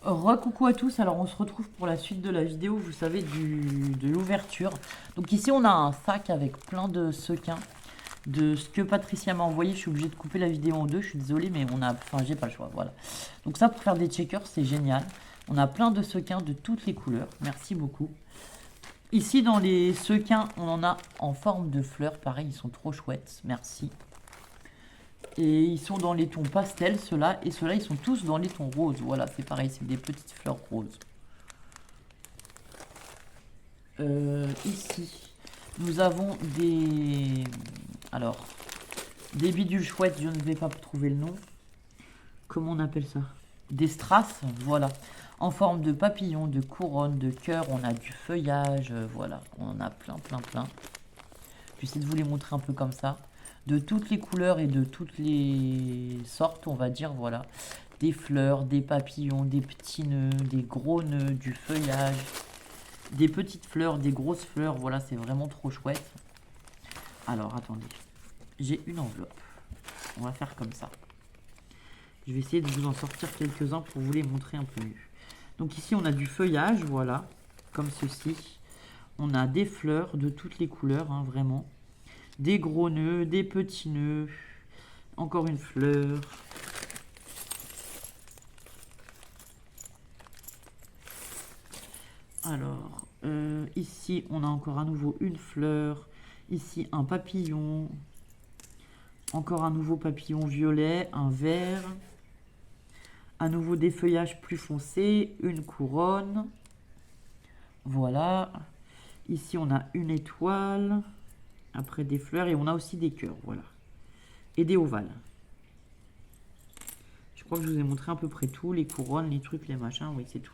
Coucou à tous, alors on se retrouve pour la suite de la vidéo, vous savez, de l'ouverture. Donc ici on a un sac avec plein de sequins de ce que Patricia m'a envoyé. Je suis obligé de couper la vidéo en deux, je suis désolé, mais enfin j'ai pas le choix, voilà. Donc ça pour faire des checkers c'est génial. On a plein de sequins de toutes les couleurs, merci beaucoup. Ici dans les sequins on en a en forme de fleurs, pareil ils sont trop chouettes, merci. Et ils sont dans les tons pastels, ceux-là. Et ceux-là, ils sont tous dans les tons roses. Voilà, c'est pareil, c'est des petites fleurs roses. Ici, nous avons des... Alors, des bidules chouettes, je ne vais pas trouver le nom. Comment on appelle ça? Des strass, voilà. En forme de papillon, de couronne, de cœur. On a du feuillage, voilà. On en a plein, plein, plein. J'essaie de vous les montrer un peu comme ça. De toutes les couleurs et de toutes les sortes, on va dire, voilà. Des fleurs, des papillons, des petits nœuds, des gros nœuds, du feuillage, des petites fleurs, des grosses fleurs, voilà, c'est vraiment trop chouette. Alors, attendez, j'ai une enveloppe. On va faire comme ça. Je vais essayer de vous en sortir quelques-uns pour vous les montrer un peu mieux. Donc ici, on a du feuillage, voilà, comme ceci. On a des fleurs de toutes les couleurs, hein, vraiment. Des gros nœuds, des petits nœuds, encore une fleur. Alors, ici, on a encore à nouveau une fleur. Ici, un papillon. Encore un nouveau papillon violet, un vert. À nouveau des feuillages plus foncés, une couronne. Voilà. Ici, on a une étoile. Après, des fleurs. Et on a aussi des cœurs, voilà. Et des ovales. Je crois que je vous ai montré à peu près tout, les couronnes, les trucs, les machins, oui, c'est tout.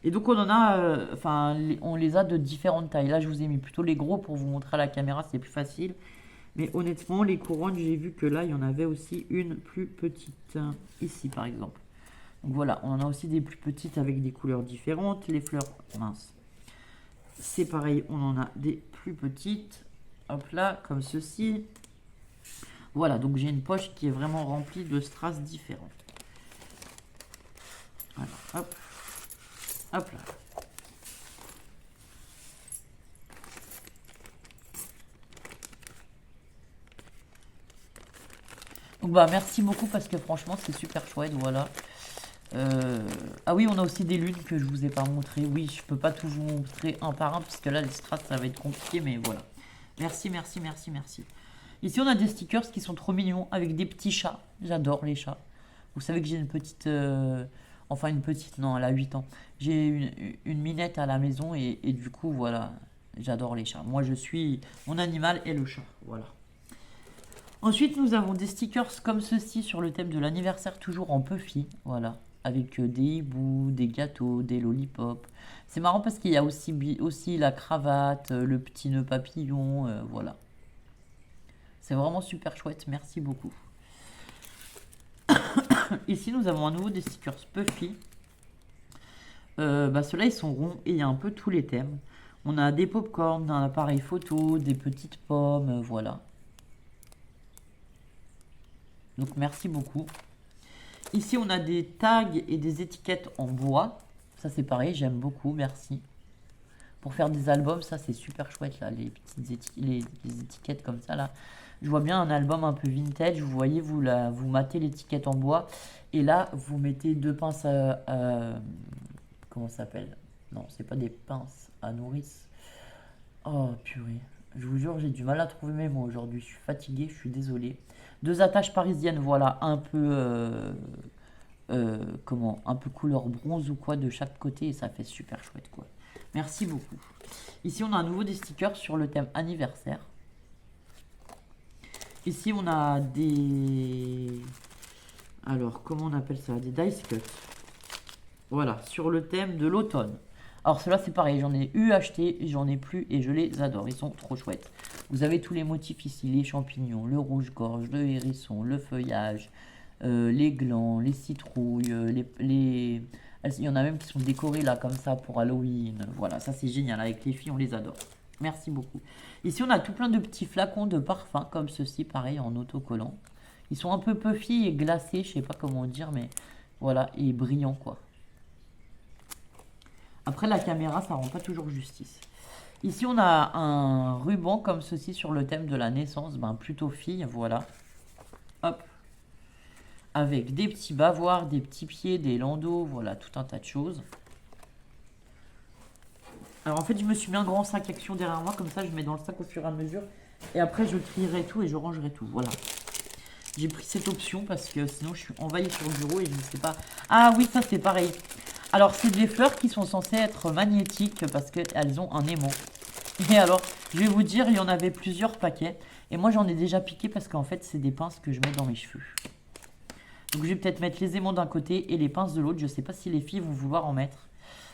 Et donc on en a, enfin, on les a de différentes tailles. Là, je vous ai mis plutôt les gros pour vous montrer à la caméra, c'est plus facile. Mais honnêtement, les couronnes, j'ai vu que là, il y en avait aussi une plus petite, ici par exemple. Donc voilà, on en a aussi des plus petites avec des couleurs différentes. Les fleurs, mince, c'est pareil, on en a des plus petites. Hop là, comme ceci. Voilà, donc j'ai une poche qui est vraiment remplie de strass différentes. Voilà, hop, hop là. Donc bah merci beaucoup parce que franchement c'est super chouette, voilà. Ah oui, on a aussi des lunes que je vous ai pas montré. Oui, je peux pas tout vous montrer un par un parce que là les strass ça va être compliqué, mais voilà. Merci, merci, merci, merci. Ici on a des stickers qui sont trop mignons avec des petits chats. J'adore les chats. Vous savez que j'ai une petite... Enfin une petite, non, elle a 8 ans. J'ai une minette à la maison et du coup voilà, j'adore les chats. Moi je suis... Mon animal est le chat, voilà. Ensuite, nous avons des stickers comme ceci sur le thème de l'anniversaire, toujours en puffy, voilà, avec des hiboux, des gâteaux, des lollipops. C'est marrant parce qu'il y a aussi la cravate, le petit nœud papillon, voilà. C'est vraiment super chouette, merci beaucoup. Ici, nous avons à nouveau des stickers puffy. Bah, ceux-là, ils sont ronds et il y a un peu tous les thèmes. On a des pop-corn, un appareil photo, des petites pommes, voilà. Donc merci beaucoup. Ici, on a des tags et des étiquettes en bois. Ça, c'est pareil, j'aime beaucoup, merci. Pour faire des albums, ça, c'est super chouette, là, les petites les étiquettes comme ça, là. Je vois bien un album un peu vintage, vous voyez, vous matez l'étiquette en bois. Et là, vous mettez deux pinces comment ça s'appelle? Non, c'est pas des pinces à nourrice. Oh, purée. Je vous jure, j'ai du mal à trouver mes mots aujourd'hui. Je suis fatigué, je suis désolé. Deux attaches parisiennes, voilà, un peu comment, un peu couleur bronze ou quoi de chaque côté et ça fait super chouette quoi. Merci beaucoup. Ici on a à nouveau des stickers sur le thème anniversaire. Ici on a des... Alors comment on appelle ça? Des dice cuts. Voilà, sur le thème de l'automne. Alors ceux-là c'est pareil, j'en ai eu acheté, j'en ai plus et je les adore, ils sont trop chouettes. Vous avez tous les motifs ici, les champignons, le rouge-gorge, le hérisson, le feuillage, les glands, les citrouilles, il y en a même qui sont décorés là comme ça pour Halloween. Voilà, ça c'est génial, avec les filles on les adore. Merci beaucoup. Ici on a tout plein de petits flacons de parfum comme ceci, pareil en autocollant. Ils sont un peu puffy et glacés, je sais pas comment dire, mais voilà, et brillants quoi. Après, la caméra, ça rend pas toujours justice. Ici, on a un ruban comme ceci sur le thème de la naissance. Ben, plutôt fille, voilà. Hop. Avec des petits bavoirs, des petits pieds, des landaux, voilà, tout un tas de choses. Alors, en fait, je me suis mis un grand sac action derrière moi. Comme ça, je mets dans le sac au fur et à mesure. Et après, je trierai tout et je rangerai tout. Voilà. J'ai pris cette option parce que sinon, je suis envahie sur le bureau et je ne sais pas... Ah oui, ça, c'est pareil. Alors, c'est des fleurs qui sont censées être magnétiques parce qu'elles ont un aimant. Et alors, je vais vous dire, il y en avait plusieurs paquets. Et moi, j'en ai déjà piqué parce qu'en fait, c'est des pinces que je mets dans mes cheveux. Donc, je vais peut-être mettre les aimants d'un côté et les pinces de l'autre. Je ne sais pas si les filles vont vouloir en mettre.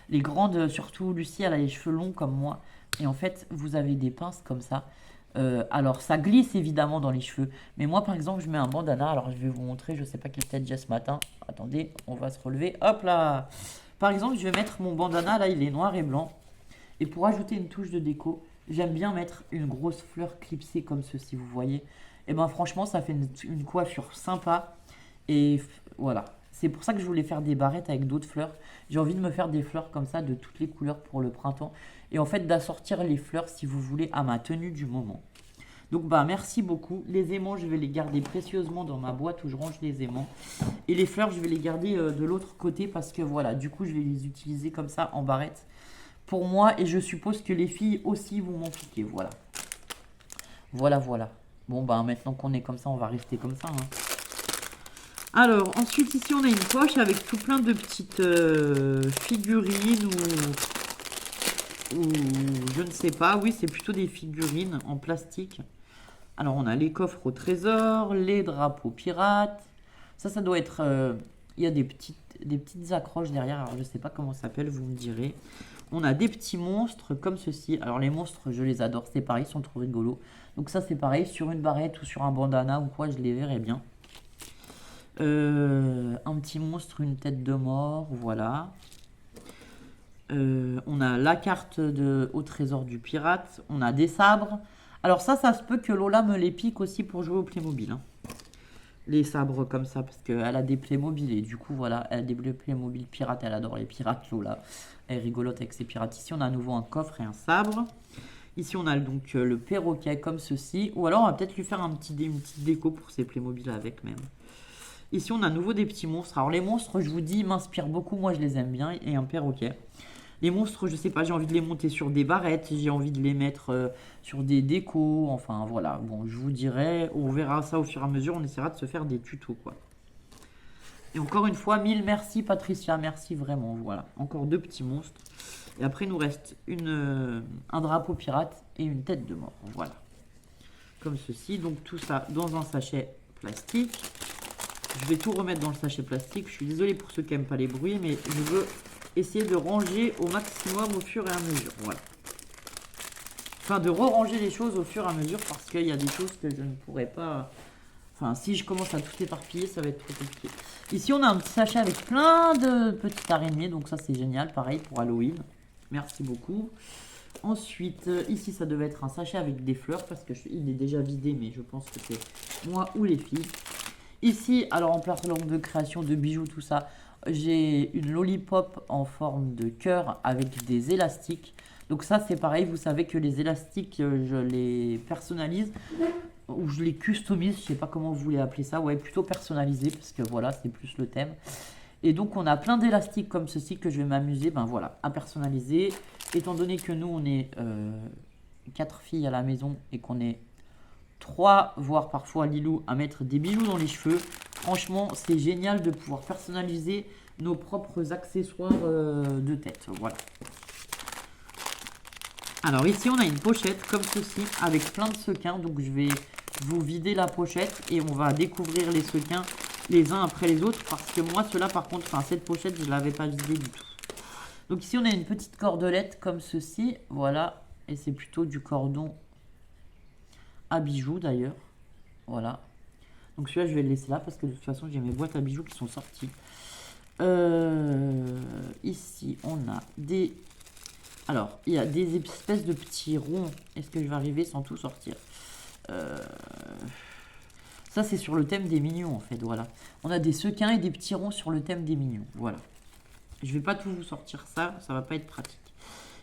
Les grandes, surtout Lucie, elle a les cheveux longs comme moi. Et en fait, vous avez des pinces comme ça. Alors, ça glisse évidemment dans les cheveux. Mais moi, par exemple, je mets un bandana. Alors, je vais vous montrer. Je ne sais pas quelle tête j'ai ce matin. Attendez, on va se relever. Hop là! Par exemple, je vais mettre mon bandana. Là, il est noir et blanc. Et pour ajouter une touche de déco, j'aime bien mettre une grosse fleur clipsée comme ceci, vous voyez. Et ben franchement, ça fait une coiffure sympa. Et voilà. C'est pour ça que je voulais faire des barrettes avec d'autres fleurs. J'ai envie de me faire des fleurs comme ça, de toutes les couleurs pour le printemps. Et en fait, d'assortir les fleurs, si vous voulez, à ma tenue du moment. Donc, bah, merci beaucoup. Les aimants, je vais les garder précieusement dans ma boîte où je range les aimants. Et les fleurs, je vais les garder de l'autre côté parce que voilà, du coup, je vais les utiliser comme ça en barrette pour moi. Et je suppose que les filles aussi vont m'en piquer. Voilà. Voilà, voilà. Bon, bah, maintenant qu'on est comme ça, on va rester comme ça, hein. Alors, ensuite, ici, on a une poche avec tout plein de petites figurines ou je ne sais pas. Oui, c'est plutôt des figurines en plastique. Alors, on a les coffres au trésor, les drapeaux pirates. Ça doit être... il y a des petites accroches derrière. Alors, je ne sais pas comment ça s'appelle, vous me direz. On a des petits monstres comme ceci. Alors, les monstres, je les adore. C'est pareil, ils sont trop rigolos. Donc, ça, c'est pareil. Sur une barrette ou sur un bandana ou quoi, je les verrai bien. Un petit monstre, une tête de mort, voilà. On a la carte au trésor du pirate. On a des sabres. Alors ça se peut que Lola me les pique aussi pour jouer au Playmobil, hein. Les sabres comme ça, parce qu'elle a des Playmobil et du coup, voilà, elle a des Playmobil pirates. Elle adore les pirates, Lola. Elle est rigolote avec ses pirates. Ici, on a à nouveau un coffre et un sabre. Ici, on a donc le perroquet comme ceci. Ou alors, on va peut-être lui faire une petite déco pour ses Playmobil avec même. Ici, on a à nouveau des petits monstres. Alors, les monstres, je vous dis, m'inspirent beaucoup. Moi, je les aime bien. Et un perroquet. Les monstres, je sais pas, j'ai envie de les monter sur des barrettes. J'ai envie de les mettre sur des décos. Enfin, voilà. Bon, je vous dirai. On verra ça au fur et à mesure. On essaiera de se faire des tutos, quoi. Et encore une fois, mille merci, Patricia. Merci vraiment. Voilà. Encore deux petits monstres. Et après, il nous reste un drapeau pirate et une tête de mort. Voilà. Comme ceci. Donc, tout ça dans un sachet plastique. Je vais tout remettre dans le sachet plastique. Je suis désolée pour ceux qui n'aiment pas les bruits, mais je veux essayer de ranger au maximum au fur et à mesure. Voilà. Enfin, de re-ranger les choses au fur et à mesure parce qu'il y a des choses que je ne pourrais pas... Enfin, si je commence à tout éparpiller, ça va être trop compliqué. Ici, on a un petit sachet avec plein de petites araignées. Donc ça, c'est génial. Pareil pour Halloween. Merci beaucoup. Ensuite, ici, ça devait être un sachet avec des fleurs parce qu'il est déjà vidé, mais je pense que c'est moi ou les filles. Ici, alors en parlant de création de bijoux, tout ça, j'ai une lollipop en forme de cœur avec des élastiques. Donc ça, c'est pareil, vous savez que les élastiques, je les personnalise ou je les customise, je sais pas comment vous voulez appeler ça. Ouais, plutôt personnalisé parce que voilà, c'est plus le thème. Et donc, on a plein d'élastiques comme ceci que je vais m'amuser, ben voilà, à personnaliser. Étant donné que nous, on est 4 filles à la maison et qu'on est 3, voire parfois Lilou, à mettre des bijoux dans les cheveux. Franchement, c'est génial de pouvoir personnaliser nos propres accessoires de tête. Voilà. Alors ici, on a une pochette comme ceci avec plein de sequins. Donc je vais vous vider la pochette et on va découvrir les sequins les uns après les autres. Parce que moi, ceux-là, par contre, enfin, cette pochette, je ne l'avais pas vidée du tout. Donc ici, on a une petite cordelette comme ceci. Voilà. Et c'est plutôt du cordon à bijoux d'ailleurs. Voilà. Donc celui-là, je vais le laisser là parce que de toute façon, j'ai mes boîtes à bijoux qui sont sorties. Ici, on a des... Alors, il y a des espèces de petits ronds. Est-ce que je vais arriver sans tout sortir? Ça, c'est sur le thème des mignons, en fait. Voilà. On a des sequins et des petits ronds sur le thème des mignons. Voilà. Je vais pas tout vous sortir ça va pas être pratique.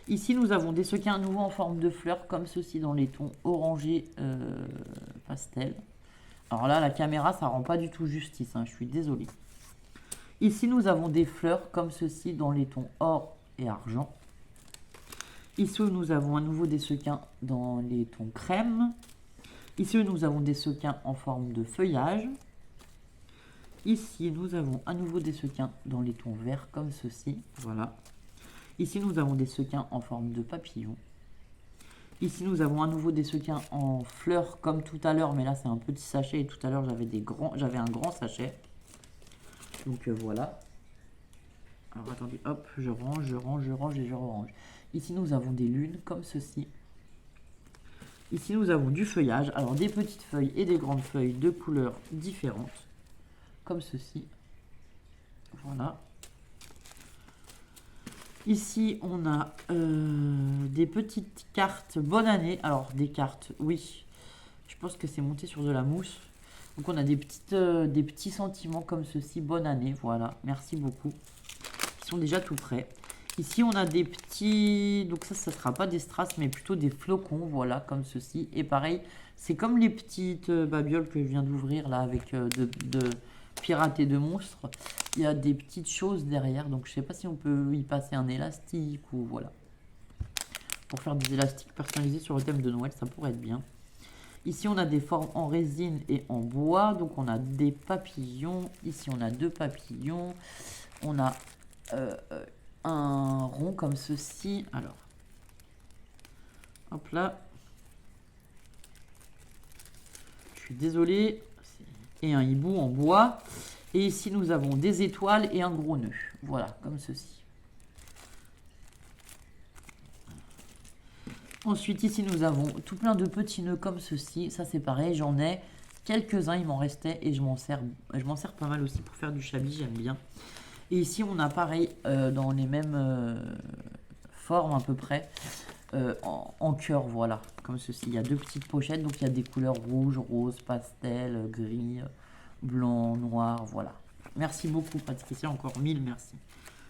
Ici, nous avons des sequins nouveaux en forme de fleurs, comme ceci, dans les tons orangé pastel. Alors là, la caméra, ça rend pas du tout justice, hein, je suis désolée. Ici, nous avons des fleurs, comme ceci, dans les tons or et argent. Ici, nous avons à nouveau des sequins dans les tons crème. Ici, nous avons des sequins en forme de feuillage. Ici, nous avons à nouveau des sequins dans les tons verts, comme ceci. Voilà. Ici, nous avons des sequins en forme de papillon. Ici, nous avons à nouveau des sequins en fleurs, comme tout à l'heure, mais là, c'est un petit sachet. Et tout à l'heure, j'avais un grand sachet. Donc, voilà. Alors, attendez, hop, je range et je range. Ici, nous avons des lunes, comme ceci. Ici, nous avons du feuillage. Alors, des petites feuilles et des grandes feuilles de couleurs différentes, comme ceci. Voilà. Ici, on a des petites cartes bonne année. Alors, des cartes, oui. Je pense que c'est monté sur de la mousse. Donc, on a des petits sentiments comme ceci. Bonne année, voilà. Merci beaucoup. Ils sont déjà tout prêts. Ici, on a des petits... Donc, ça ne sera pas des strass, mais plutôt des flocons, voilà, comme ceci. Et pareil, c'est comme les petites babioles que je viens d'ouvrir, là, avec de pirates et de monstres. Il y a des petites choses derrière, donc je sais pas si on peut y passer un élastique ou voilà. Pour faire des élastiques personnalisés sur le thème de Noël, ça pourrait être bien. Ici, on a des formes en résine et en bois, donc on a des papillons. Ici, on a 2 papillons. On a un rond comme ceci. Alors, hop là. Je suis désolé. Et un hibou en bois. Et ici, nous avons des étoiles et un gros nœud. Voilà, comme ceci. Ensuite, ici, nous avons tout plein de petits nœuds comme ceci. Ça, c'est pareil, j'en ai quelques-uns, il m'en restait. Et je m'en sers pas mal aussi pour faire du chablis, j'aime bien. Et ici, on a pareil, dans les mêmes formes à peu près, en cœur, voilà, comme ceci. Il y a 2 petites pochettes, donc il y a des couleurs rouge, rose, pastel, gris, blanc, noir, voilà. Merci beaucoup Patricia, encore 1000 merci.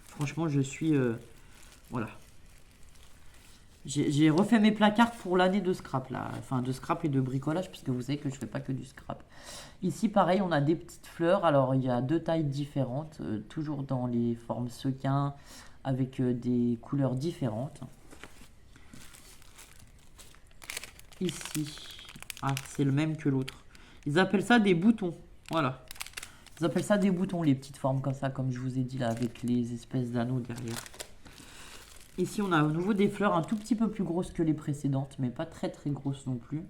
Franchement, je suis... voilà. J'ai refait mes placards pour l'année de scrap, là. Enfin, de scrap et de bricolage, puisque vous savez que je fais pas que du scrap. Ici, pareil, on a des petites fleurs. Alors, il y a 2 tailles différentes, toujours dans les formes sequins, avec des couleurs différentes. Ici, ah, c'est le même que l'autre. Ils appellent ça des boutons, voilà. Ils appellent ça des boutons, les petites formes comme ça, comme je vous ai dit là, avec les espèces d'anneaux derrière. Ici, on a à nouveau des fleurs un tout petit peu plus grosses que les précédentes, mais pas très très grosses non plus.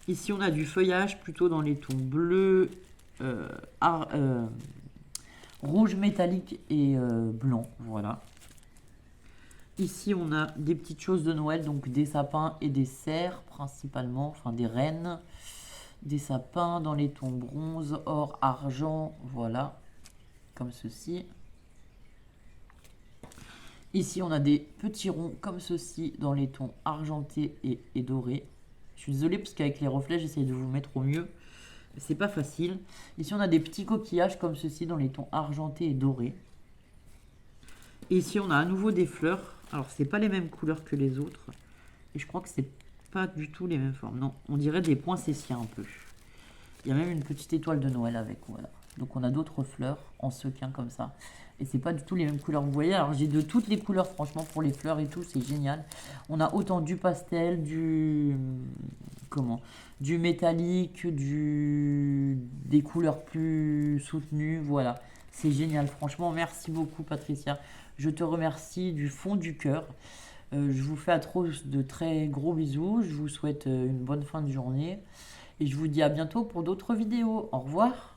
Ici, on a du feuillage plutôt dans les tons bleu, rouge métallique et blanc, voilà. Ici, on a des petites choses de Noël, donc des sapins et des cerfs principalement, enfin des rennes. Des sapins dans les tons bronze, or, argent, voilà, comme ceci. Ici, on a des petits ronds comme ceci dans les tons argentés et dorés. Je suis désolée parce qu'avec les reflets, j'essaye de vous mettre au mieux. C'est pas facile. Ici, on a des petits coquillages comme ceci dans les tons argentés et dorés. Et ici, on a à nouveau des fleurs. Alors, c'est pas les mêmes couleurs que les autres. Et je crois que c'est pas du tout les mêmes formes. Non, on dirait des poinsettias un peu. Il y a même une petite étoile de Noël avec, voilà. Donc on a d'autres fleurs en sequin comme ça. Et c'est pas du tout les mêmes couleurs. Vous voyez, alors j'ai de toutes les couleurs franchement pour les fleurs et tout, c'est génial. On a autant du pastel, du métallique, des couleurs plus soutenues, voilà. C'est génial, franchement, merci beaucoup Patricia. Je te remercie du fond du cœur. Je vous fais à tous de très gros bisous. Je vous souhaite une bonne fin de journée. Et je vous dis à bientôt pour d'autres vidéos. Au revoir.